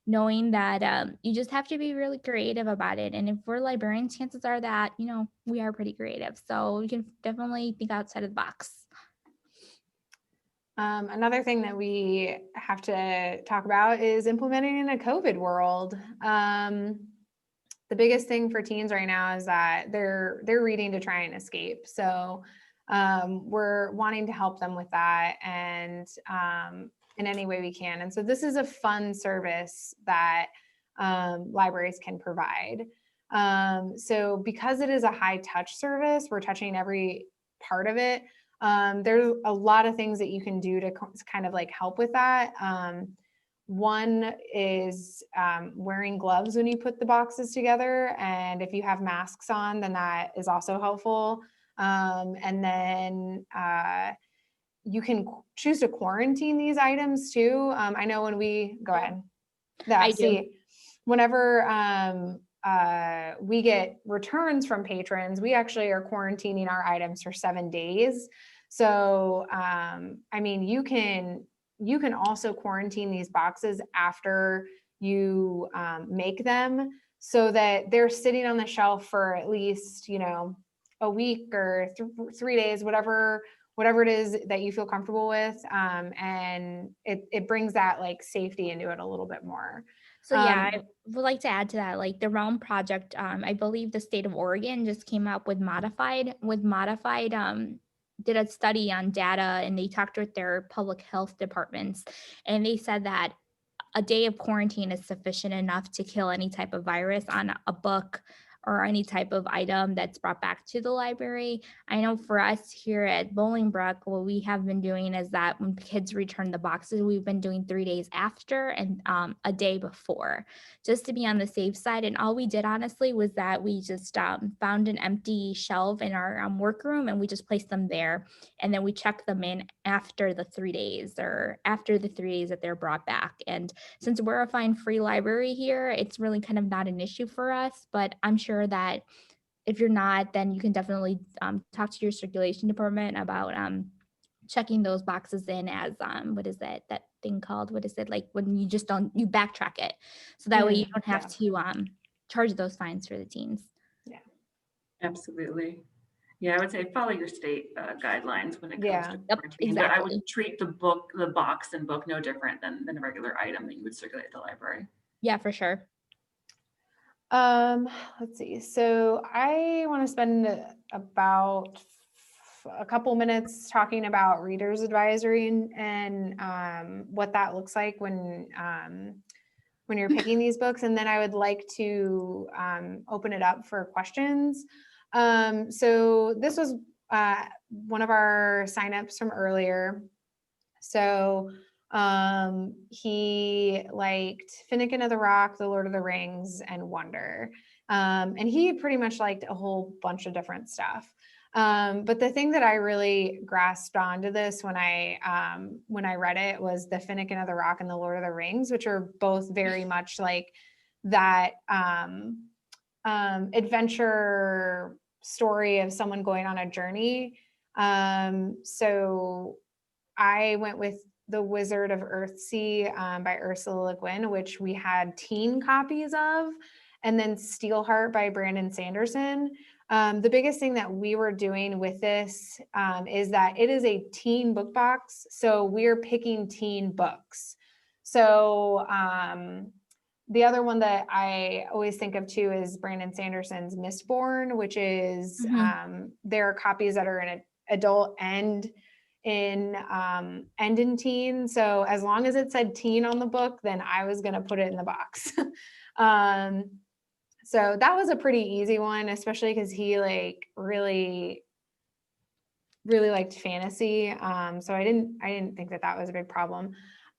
knowing that you just have to be really creative about it. And if we're librarians, chances are that, you know, we are pretty creative. So you can definitely think outside of the box. Another thing that we have to talk about is implementing in a COVID world. The biggest thing for teens right now is that they're reading to try and escape. So we're wanting to help them with that, and in any way we can. And so this is a fun service that libraries can provide. So because it is a high touch service, we're touching every part of it. There's a lot of things that you can do to kind of like help with that. One is wearing gloves when you put the boxes together. And if you have masks on, then that is also helpful. And then you can choose to quarantine these items too. I know when we go ahead. I do. Whenever we get returns from patrons, we actually are quarantining our items for 7 days. So, I mean, you can also quarantine these boxes after you make them, so that they're sitting on the shelf for at least, you know, a week or 3 days, whatever it is that you feel comfortable with. And it brings that like safety into it a little bit more. So yeah, I would like to add to that, like the Realm Project, I believe the state of Oregon just came up with modified, did a study on data, and they talked with their public health departments, and they said that a day of quarantine is sufficient enough to kill any type of virus on a book or any type of item that's brought back to the library. I know for us here at Bolingbrook, what we have been doing is that when kids return the boxes, we've been doing 3 days after and a day before, just to be on the safe side. And all we did, honestly, was that we just found an empty shelf in our workroom, and we just placed them there. And then we checked them in after the 3 days that they're brought back. And since we're a fine-free library here, it's really kind of not an issue for us, but I'm sure that if you're not, then you can definitely talk to your circulation department about checking those boxes in as what is it, that thing called, what is it, like when you just don't, you backtrack it, so that way you don't have to charge those fines for the teens. Absolutely. Yeah, I would say follow your state guidelines when it comes Yeah. to Yep, quarantine, but I exactly. would treat the box and book no different than a regular item that you would circulate at the library. Yeah, for sure. Let's see. So I want to spend about a couple minutes talking about reader's advisory and what that looks like when you're picking these books. And then I would like to open it up for questions. So this was one of our signups from earlier. So he liked Finnegan of the Rock, The Lord of the Rings, and Wonder. And he pretty much liked a whole bunch of different stuff. But the thing that I really grasped onto this when I read it was the Finnegan of the Rock and The Lord of the Rings, which are both very much like that adventure story of someone going on a journey. So I went with The Wizard of Earthsea by Ursula Le Guin, which we had teen copies of, and then Steelheart by Brandon Sanderson. The biggest thing that we were doing with this is that it is a teen book box, so we're picking teen books. So the other one that I always think of too is Brandon Sanderson's Mistborn, which is there are copies that are in an adult and in teen. So as long as it said teen on the book, then I was going to put it in the box. So that was a pretty easy one, especially because he like really liked fantasy. So I didn't think that was a big problem.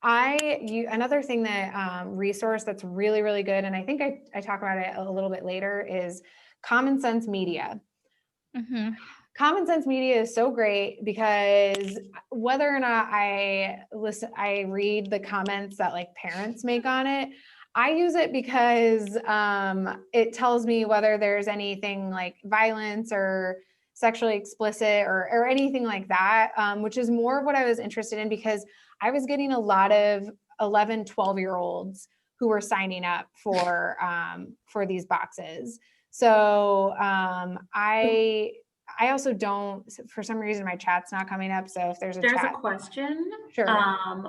Another thing that resource that's really, really good, and I think I talk about it a little bit later, is Common Sense Media. Common Sense Media is so great because whether or not I read the comments that like parents make on it, I use it because it tells me whether there's anything like violence or sexually explicit or anything like that, which is more of what I was interested in because I was getting a lot of 11, 12-year-olds who were signing up for these boxes. So I also don't, for some reason, my chat's not coming up. So if there's a There's chat. a question. Sure.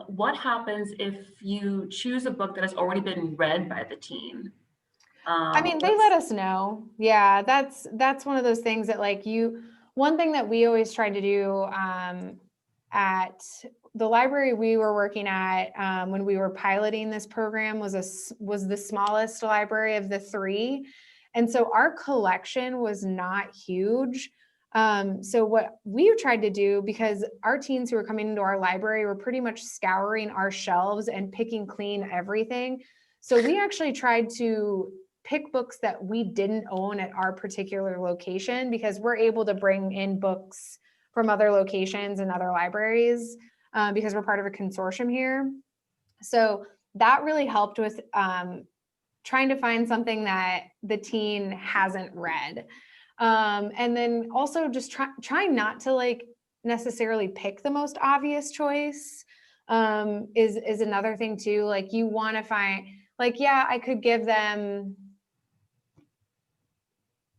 What happens if you choose a book that has already been read by the teen? I mean, they let us know. Yeah, that's one of those things that like one thing that we always tried to do at the library we were working at when we were piloting this program was the smallest library of the three. And so our collection was not huge. So what we tried to do, because our teens who were coming into our library were pretty much scouring our shelves and picking clean everything. So we actually tried to pick books that we didn't own at our particular location because we're able to bring in books from other locations and other libraries because we're part of a consortium here. So that really helped with trying to find something that the teen hasn't read. And then also just trying not to like necessarily pick the most obvious choice is another thing too. Like you want to find, like, yeah, I could give them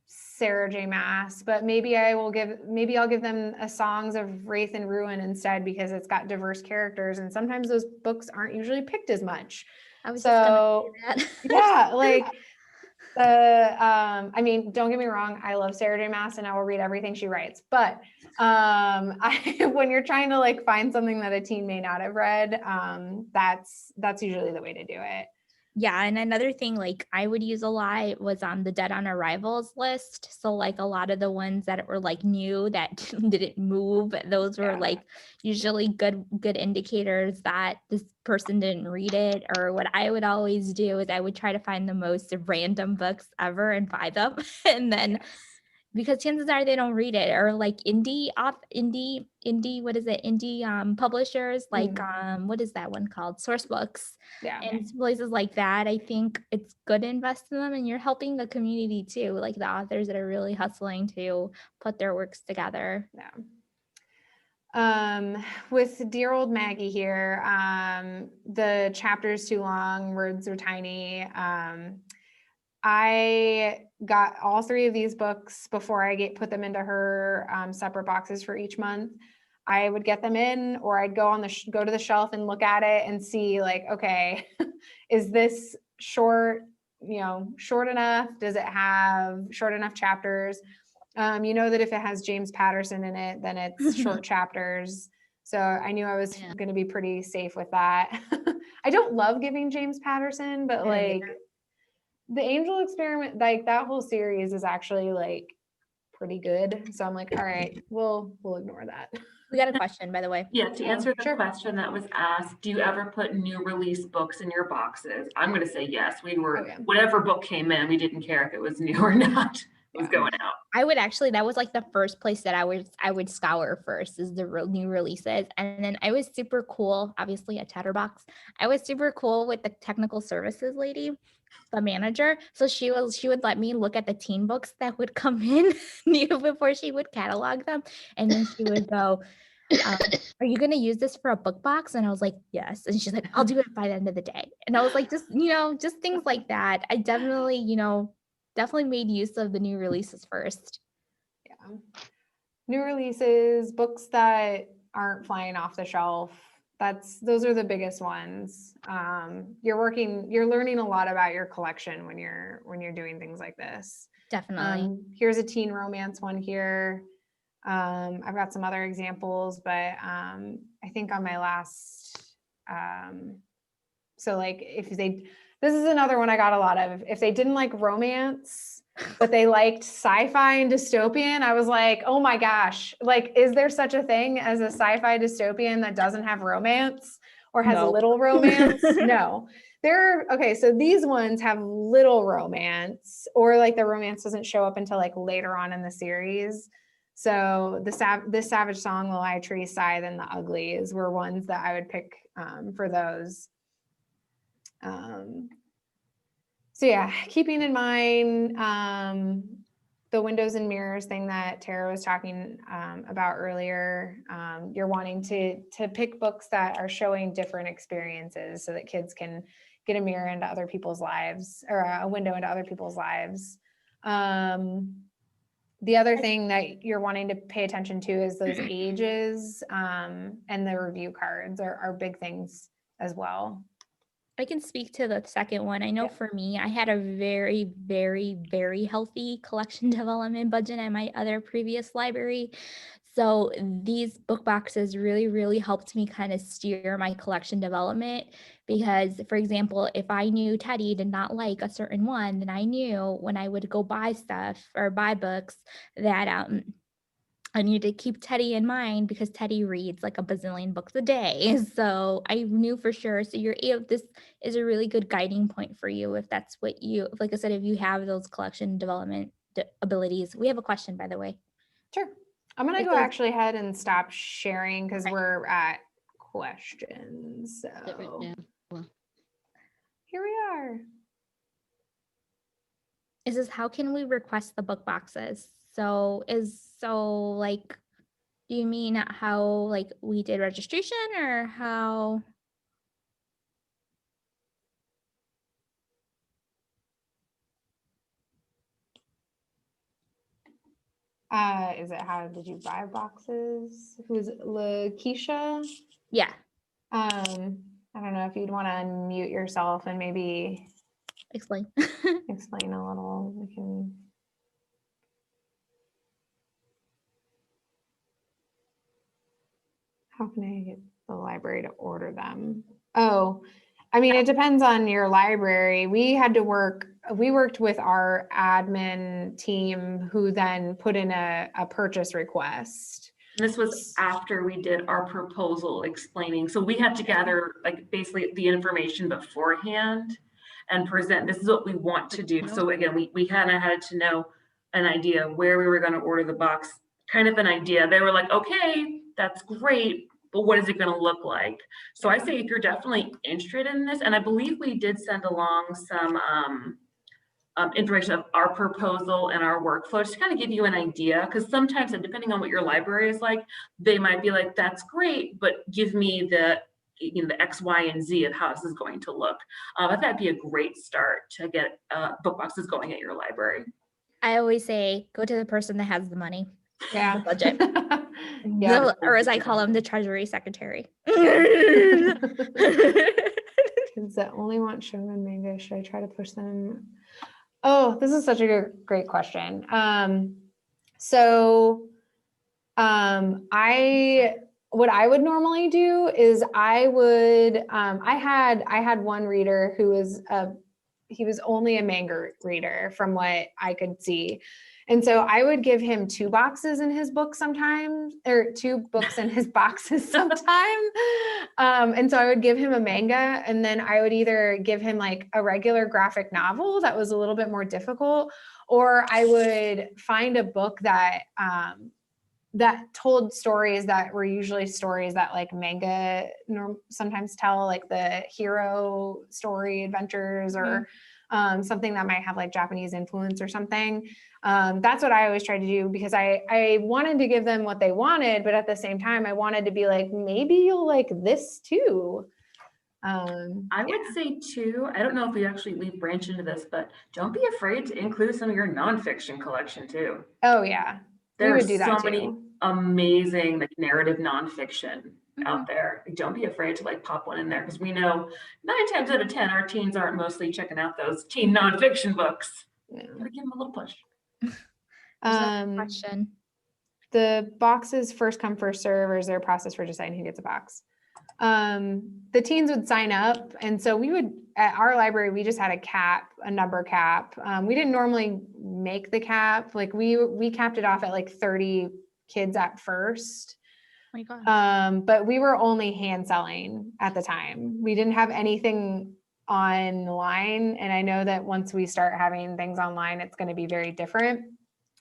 Sarah J. Maas, but maybe I'll give them a Songs of Wraith and Ruin instead because it's got diverse characters, and sometimes those books aren't usually picked as much. I was just gonna say that. Yeah, like I mean, don't get me wrong, I love Sarah J. Maas and I will read everything she writes, but when you're trying to like find something that a teen may not have read, that's usually the way to do it. Yeah, and another thing like I would use a lot was on the Dead on Arrivals list. So like a lot of the ones that were like new that didn't move, those were like usually good indicators that this person didn't read it. Or what I would always do is I would try to find the most random books ever and buy them. And then because chances are they don't read it, or like indie publishers like what is that one called, Source Books, and places like that. I think it's good to invest in them, and you're helping the community too, like the authors that are really hustling to put their works together. With dear old Maggie here, the chapter's too long, words are tiny. I got all 3 of these books before I put them into her separate boxes for each month. I would get them in, or I'd go go to the shelf and look at it and see like, okay, is this short enough? Does it have short enough chapters? You know that if it has James Patterson in it, then it's short chapters. So I knew I was going to be pretty safe with that. I don't love giving James Patterson, but like the Angel Experiment, like that whole series is actually like pretty good. So I'm like, all right, we'll ignore that. We got a question, by the way. Yeah, to answer the Sure. question that was asked, do you ever put new release books in your boxes? I'm going to say yes. We were, whatever book came in, we didn't care if it was new or not. It was going out. I would actually, that was like the first place that I would scour first, is the new releases. And then I was super cool, obviously at Chatterbox. I was super cool with the technical services lady, the manager. So she would let me look at the teen books that would come in new before she would catalog them. And then she would go, are you going to use this for a book box? And I was like, yes. And she's like, I'll do it by the end of the day. And I was like, just things like that. I definitely made use of the new releases first. Yeah. New releases, books that aren't flying off the shelf. Those are the biggest ones. You're learning a lot about your collection when you're doing things like this. Definitely. Here's a teen romance one here. I've got some other examples, but I think on my last, so like this is another one I got a lot of. If they didn't like romance, but they liked sci-fi and dystopian, I was like, oh my gosh, like, is there such a thing as a sci-fi dystopian that doesn't have romance or has little romance? No. Okay, so these ones have little romance, or like the romance doesn't show up until like later on in the series. So this Savage Song, The Lie Tree, Scythe, and The Uglies were ones that I would pick for those. So yeah, keeping in mind the windows and mirrors thing that Tara was talking about earlier, you're wanting to pick books that are showing different experiences so that kids can get a mirror into other people's lives, or a window into other people's lives. The other thing that you're wanting to pay attention to is those ages, and the review cards are big things as well. I can speak to the second one. I know for me, I had a very, very, very healthy collection development budget at my other previous library. So these book boxes really, really helped me kind of steer my collection development, because, for example, if I knew Teddy did not like a certain one, then I knew when I would go buy stuff or buy books that I need to keep Teddy in mind, because Teddy reads like a bazillion books a day. So I knew for sure. So this is a really good guiding point for you if that's what you, like I said, if you have those collection development abilities. We have a question, by the way. Sure. I'm going to go actually ahead and stop sharing because we're at questions. So here we are. It says, how can we request the book boxes? So like, do you mean how like we did registration, or how? Is it how did you buy boxes? Who's Lakeisha? Yeah. I don't know if you'd want to unmute yourself and maybe explain a little. We can. How can I get the library to order them? Oh, I mean, it depends on your library. We worked with our admin team, who then put in a purchase request. This was after we did our proposal explaining. So we had to gather like basically the information beforehand and present, this is what we want to do. So again, we kind of had to know an idea where we were going to order the box, kind of an idea. They were like, okay, that's great, but what is it going to look like? So I say if you're definitely interested in this, and I believe we did send along some information of our proposal and our workflow, just to kind of give you an idea, because sometimes, depending on what your library is like, they might be like, that's great, but give me the the X, Y, and Z of how this is going to look. I thought that'd be a great start to get book boxes going at your library. I always say, go to the person that has the money, Yeah. the budget. Yeah. Or as I call him, the Treasury Secretary. Kids that only want Shiman manga, should I try to push them? Oh, this is such a great question. What I would normally do is I had one reader who was he was only a manga reader from what I could see. And so I would give him 2 boxes in his book sometimes, or 2 books in his boxes sometime. And so I would give him a manga, and then I would either give him like a regular graphic novel that was a little bit more difficult, or I would find a book that that told stories that were usually stories that like manga sometimes tell, like the hero story adventures, or something that might have like Japanese influence or something. That's what I always try to do, because I wanted to give them what they wanted, but at the same time, I wanted to be like, maybe you'll like this too. I would say too, I don't know if we branch into this, but don't be afraid to include some of your nonfiction collection too. Oh yeah. There we are would do that so many too. amazing like narrative nonfiction out there. Don't be afraid to like pop one in there, because we know 9 times out of 10 our teens aren't mostly checking out those teen nonfiction books. Gotta give them a little push. Question. The boxes first come, first serve, or is there a process for deciding who gets a box? The teens would sign up, and so we would, at our library, we just had a number cap. We didn't normally make the cap. Like we capped it off at like 30 kids at first. Oh my God. But we were only hand selling at the time. We didn't have anything online. And I know that once we start having things online, it's going to be very different.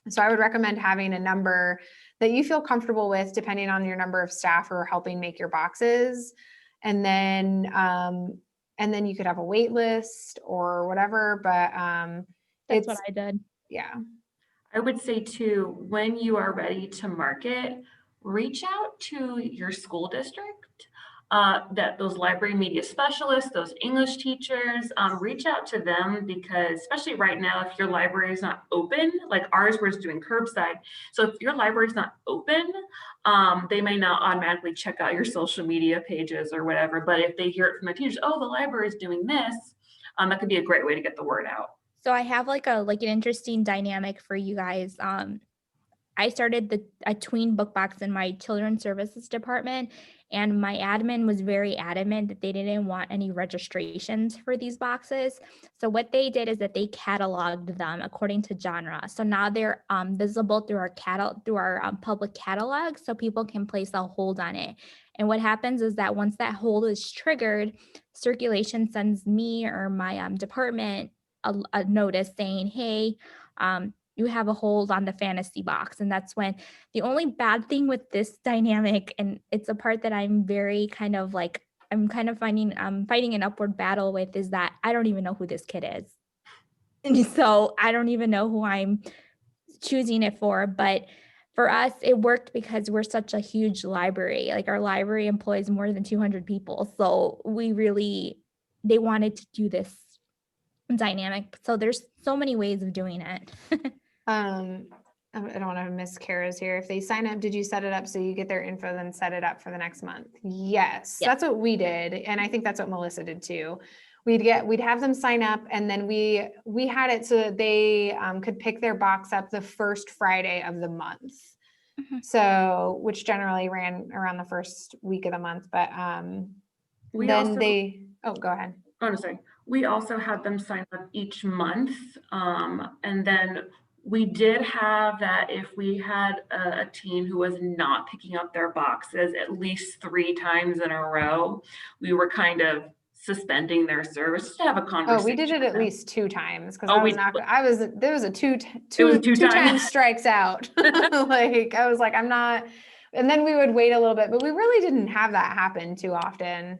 So I would recommend having a number that you feel comfortable with, depending on your number of staff who are helping make your boxes. And then you could have a wait list or whatever, but that's what I did. Yeah. I would say too, when you are ready to market, reach out to your school district, those library media specialists, those English teachers, reach out to them, because especially right now, if your library is not open, like ours was doing curbside. So if your library is not open, they may not automatically check out your social media pages or whatever. But if they hear it from the teachers, oh, the library is doing this, that could be a great way to get the word out. So I have like an interesting dynamic for you guys. I started a tween book box in my children's services department, and my admin was very adamant that they didn't want any registrations for these boxes. So what they did is that they cataloged them according to genre. So now they're visible through our public catalog, so people can place a hold on it. And what happens is that once that hold is triggered, circulation sends me or my department a notice saying, hey, you have a hold on the fantasy box. And that's when the only bad thing with this dynamic, and it's a part that I'm very kind of like, I'm fighting an upward battle with, is that I don't even know who this kid is. And so I don't even know who I'm choosing it for. But for us, it worked because we're such a huge library. Like our library employs more than 200 people. So they wanted to do this dynamic. So there's so many ways of doing it. I don't want to miss Kara's here. If they sign up, did you set it up so you get their info, then set it up for the next month? Yes, yeah. That's what we did. And I think that's what Melissa did too. We'd have them sign up, and then we had it so that they could pick their box up the first Friday of the month. Mm-hmm. So, which generally ran around the first week of the month, but go ahead. Oh, sorry. We also had them sign up each month. And then we did have that if we had a teen who was not picking up their boxes at least 3 times in a row, we were kind of suspending their service just to have a conversation. Oh, we did it at least 2 times, because there was a two times strikes out. Like I was like, I'm not, and then we would wait a little bit, but we really didn't have that happen too often.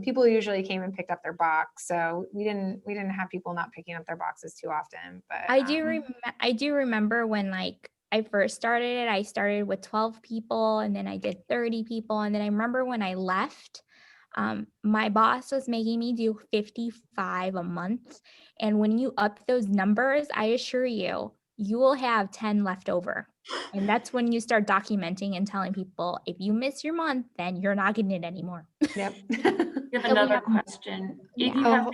People usually came and picked up their box, so we didn't have people not picking up their boxes too often. But I do remember when like I first started it, I started with 12 people, and then I did 30 people, and then I remember when I left, My boss was making me do 55 a month. And when you up those numbers, I assure you, you will have 10 left over. And that's when you start documenting and telling people, if you miss your month, then you're not getting it anymore. Yep. We have another question. If you Yeah. have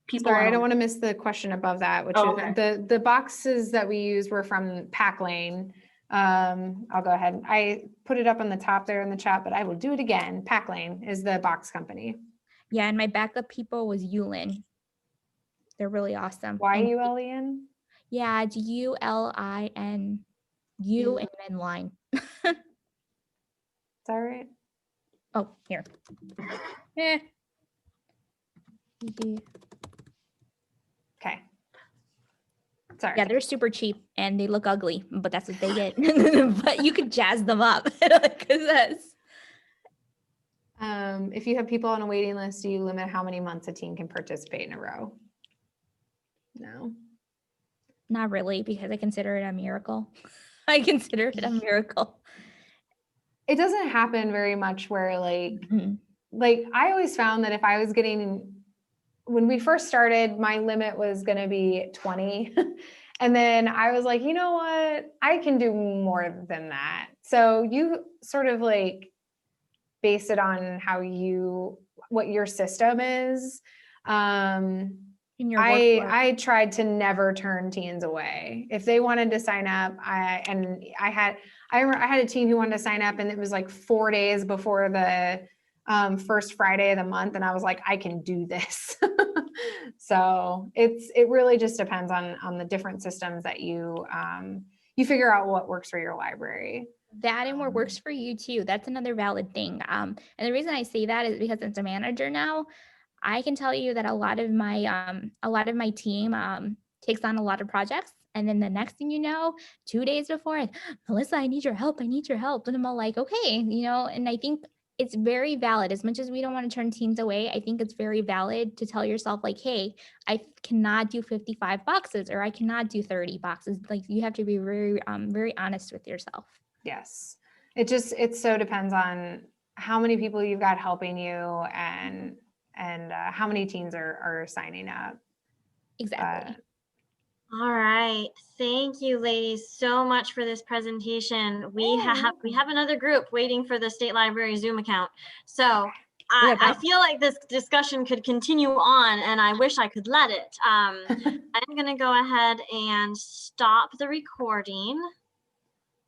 people Sorry, I on don't want to miss the question above that, which Oh, is okay. the boxes that we use were from Pack Lane. I'll go ahead. I put it up on the top there in the chat, but I will do it again. Pack Lane is the box company. Yeah, and my backup people was Yulin. They're really awesome. And YULEN? yeah, it's ULIN, U and then line. Is that right? Oh, here. Eh. Okay. Sorry. Yeah, they're super cheap and they look ugly, but that's what they get. But you could jazz them up. If you have people on a waiting list, do you limit how many months a team can participate in a row? No. Not really, because I consider it a miracle. I consider it a miracle. It doesn't happen very much where Mhm. like I always found that if I was getting, when we first started, my limit was going to be 20. And then I was like, you know what? I can do more than that. So you sort of like base it on what your system is. In your workflow. I tried to never turn teens away. If they wanted to sign up, I had a team who wanted to sign up, and it was like 4 days before the first Friday of the month, and I was like, I can do this. So it really just depends on the different systems that you figure out what works for your library. That and what works for you too. That's another valid thing. And the reason I say that is because as a manager now, I can tell you that a lot of my team takes on a lot of projects. And then the next thing you know, 2 days before, Melissa, I need your help. I need your help. And I'm all like, okay, and I think it's very valid. As much as we don't want to turn teens away, I think it's very valid to tell yourself like, hey, I cannot do 55 boxes or I cannot do 30 boxes. Like you have to be very, very honest with yourself. Yes. It so depends on how many people you've got helping you and how many teens are signing up. Exactly. All right. Thank you, ladies, so much for this presentation. We have another group waiting for the State Library Zoom account. So I feel like this discussion could continue on, and I wish I could let it. I'm going to go ahead and stop the recording.